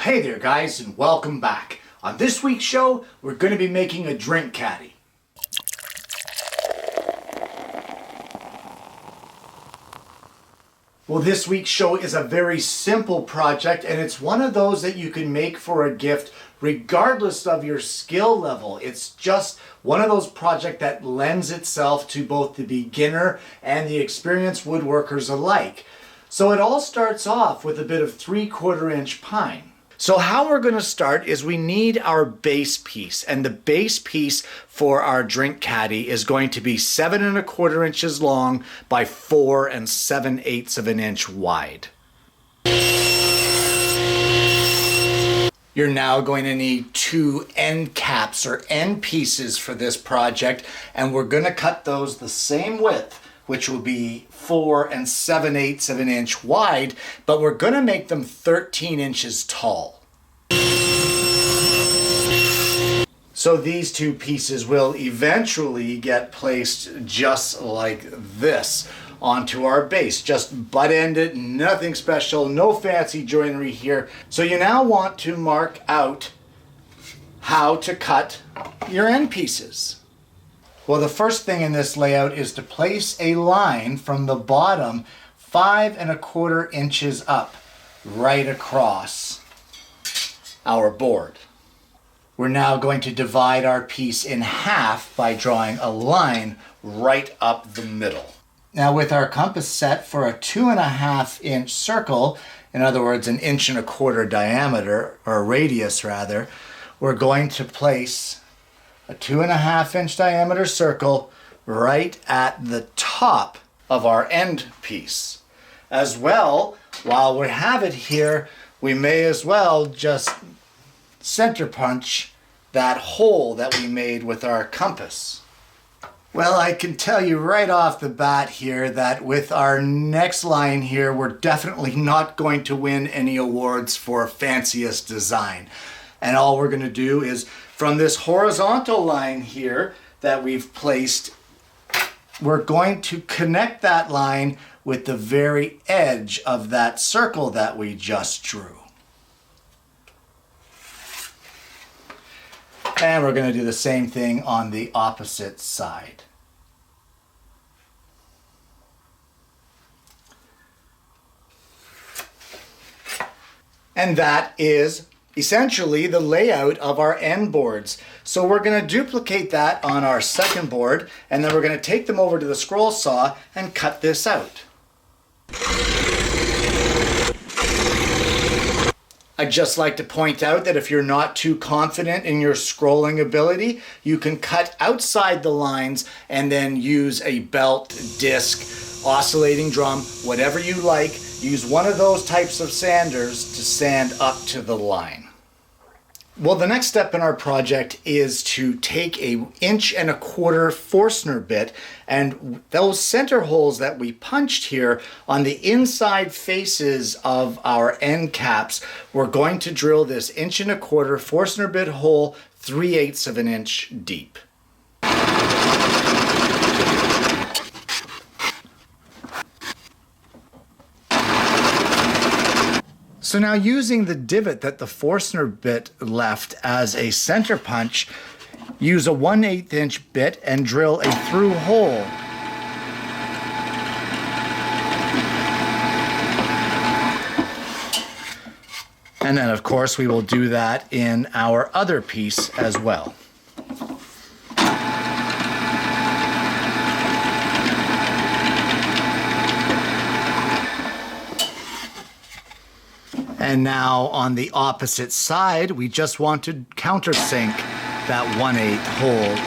Hey there guys, and welcome back. On this week's show, we're going to be making a drink caddy. Well, this week's show is a very simple project, and it's one of those that you can make for a gift regardless of your skill level. It's just one of those projects that lends itself to both the beginner and the experienced woodworkers alike. So it all starts off with a bit of 3/4 inch pine. So how we're going to start is we need our base piece, and the base piece for our drink caddy is going to be 7 1/4 inches long by 4 7/8 of an inch wide. You're now going to need 2 end caps or end pieces for this project, and we're going to cut those the same width, which will be 4 7/8 of an inch wide, but we're going to make them 13 inches tall. So these 2 pieces will eventually get placed just like this onto our base. Just butt end it, nothing special, no fancy joinery here. So you now want to mark out how to cut your end pieces. Well, the first thing in this layout is to place a line from the bottom 5 1/4 inches up, right across our board. We're now going to divide our piece in half by drawing a line right up the middle. Now with our compass set for a 2 1/2 inch circle, in other words, an 1 1/4 inch diameter, or radius rather, we're going to place a 2 1/2 inch diameter circle right at the top of our end piece. As well, while we have it here, we may as well just center punch that hole that we made with our compass. Well, I can tell you right off the bat here that with our next line here, we're definitely not going to win any awards for fanciest design. And all we're going to do is, from this horizontal line here that we've placed, we're going to connect that line with the very edge of that circle that we just drew. And we're going to do the same thing on the opposite side. And that is essentially the layout of our end boards. So we're going to duplicate that on our second board, and then we're going to take them over to the scroll saw and cut this out. I'd just like to point out that if you're not too confident in your scrolling ability, you can cut outside the lines and then use a belt, disc, oscillating drum, whatever you like. Use one of those types of sanders to sand up to the line. Well, the next step in our project is to take a 1 1/4 inch Forstner bit, and those center holes that we punched here on the inside faces of our end caps, we're going to drill this 1 1/4 inch Forstner bit hole 3/8 of an inch deep. So now, using the divot that the Forstner bit left as a center punch, use a 1/8 inch bit and drill a through hole. And then of course we will do that in our other piece as well. And now on the opposite side, we just want to countersink that 1/8 hole.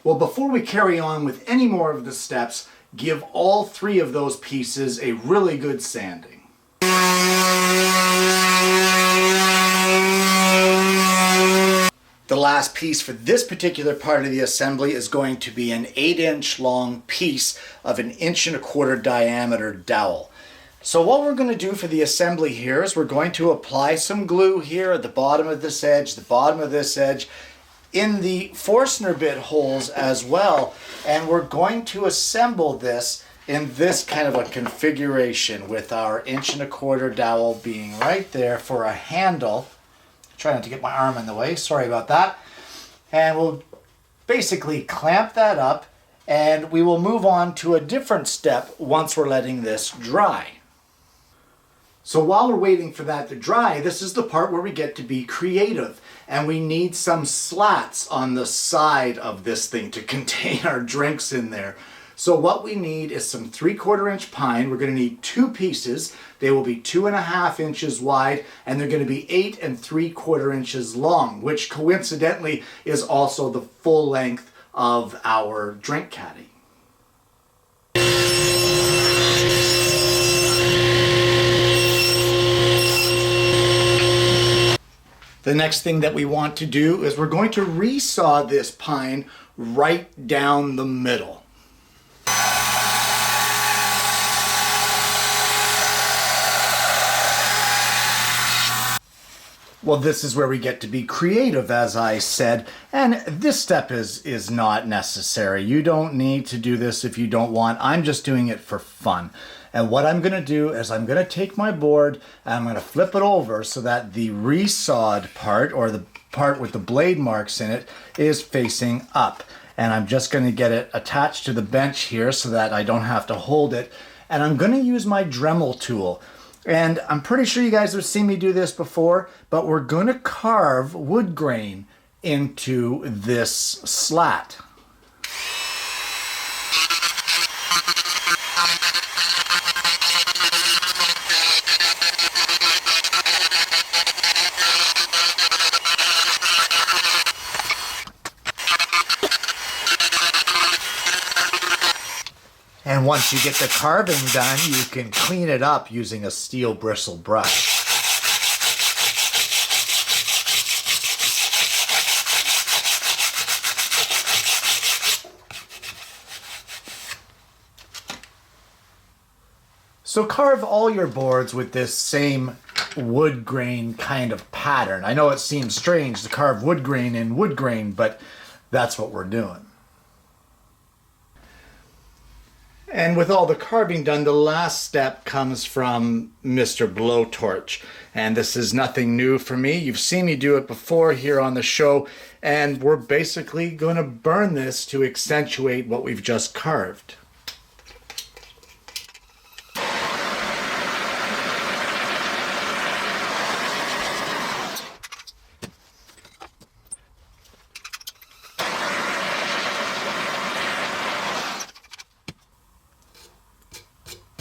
Well, before we carry on with any more of the steps, give all 3 of those pieces a really good sanding. The last piece for this particular part of the assembly is going to be an 8 inch long piece of an 1 1/4 inch diameter dowel. So what we're going to do for the assembly here is we're going to apply some glue here at the bottom of this edge, the bottom of this edge, in the Forstner bit holes as well, and we're going to assemble this in this kind of a configuration with our 1¼ dowel being right there for a handle. Try not to get my arm in the way, sorry about that. And we'll basically clamp that up, and we will move on to a different step once we're letting this dry. So while we're waiting for that to dry, this is the part where we get to be creative. And we need some slats on the side of this thing to contain our drinks in there. So what we need is some 3/4 inch pine. We're going to need 2 pieces. They will be 2½ inches wide, and they're going to be 8 3/4 inches long, which coincidentally is also the full length of our drink caddy. The next thing that we want to do is we're going to resaw this pine right down the middle. Well, this is where we get to be creative, as I said, and this step is not necessary. You don't need to do this if you don't want. I'm just doing it for fun. And what I'm going to do is I'm going to take my board and I'm going to flip it over so that the resawed part, or the part with the blade marks in it, is facing up. And I'm just going to get it attached to the bench here so that I don't have to hold it. And I'm going to use my Dremel tool. And I'm pretty sure you guys have seen me do this before, but we're going to carve wood grain into this slat. And once you get the carving done, you can clean it up using a steel bristle brush. So carve all your boards with this same wood grain kind of pattern. I know it seems strange to carve wood grain in wood grain, but that's what we're doing. And with all the carving done, the last step comes from Mr. Blowtorch. And this is nothing new for me. You've seen me do it before here on the show. And we're basically going to burn this to accentuate what we've just carved.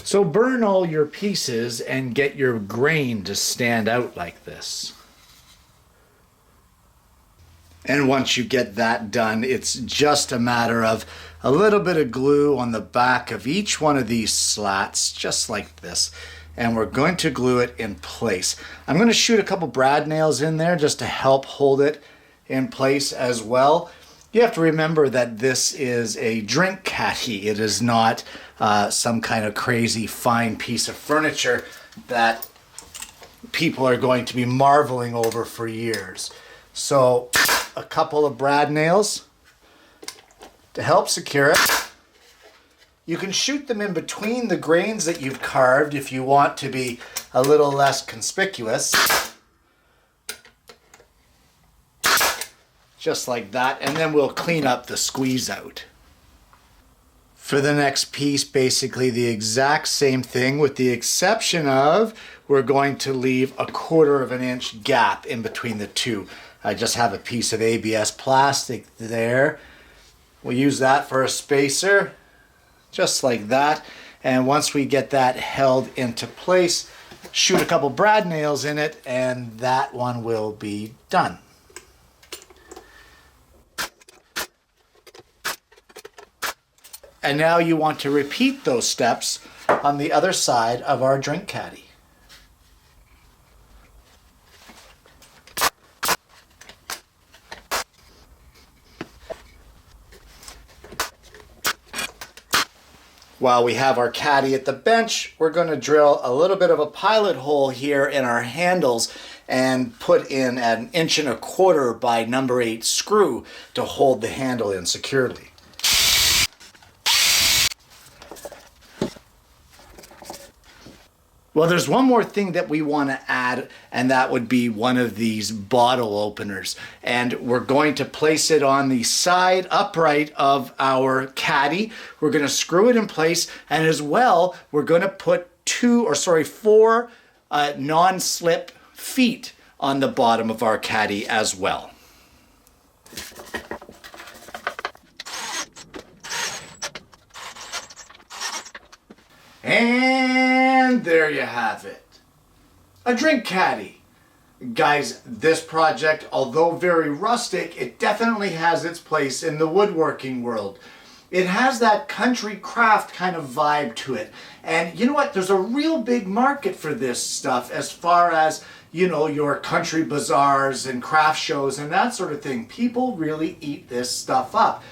So burn all your pieces and get your grain to stand out like this. And once you get that done, it's just a matter of a little bit of glue on the back of each one of these slats, just like this. And we're going to glue it in place. I'm going to shoot a couple brad nails in there just to help hold it in place as well. You have to remember that this is a drink caddy. It is not some kind of crazy fine piece of furniture that people are going to be marveling over for years. So a couple of brad nails to help secure it. You can shoot them in between the grains that you've carved if you want to be a little less conspicuous. Just like that, and then we'll clean up the squeeze out. For the next piece, basically the exact same thing, with the exception of we're going to leave a 1/4 inch gap in between the two. I just have a piece of ABS plastic there. We'll use that for a spacer, just like that. And once we get that held into place, shoot a couple brad nails in it, and that one will be done. And now you want to repeat those steps on the other side of our drink caddy. While we have our caddy at the bench, we're going to drill a little bit of a pilot hole here in our handles and put in an 1¼ inch by number 8 screw to hold the handle in securely. Well, there's one more thing that we want to add, and that would be one of these bottle openers. And we're going to place it on the side upright of our caddy. We're going to screw it in place, and as well, we're going to put four non-slip feet on the bottom of our caddy as well. And there you have it. A drink caddy. Guys, this project, although very rustic, it definitely has its place in the woodworking world. It has that country craft kind of vibe to it. And you know what? There's a real big market for this stuff as far as, you know, your country bazaars and craft shows and that sort of thing. People really eat this stuff up.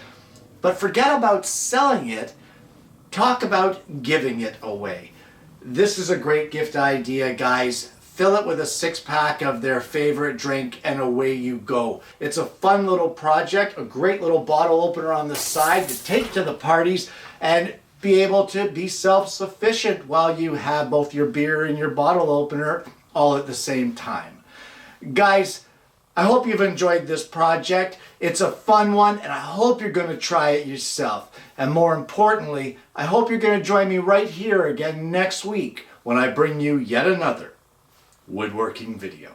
But forget about selling it. Talk about giving it away. This is a great gift idea, guys. Fill it with a 6-pack of their favorite drink and away you go. It's a fun little project, a great little bottle opener on the side to take to the parties and be able to be self-sufficient while you have both your beer and your bottle opener all at the same time. Guys, I hope you've enjoyed this project. It's a fun one, and I hope you're going to try it yourself. And more importantly, I hope you're going to join me right here again next week when I bring you yet another woodworking video.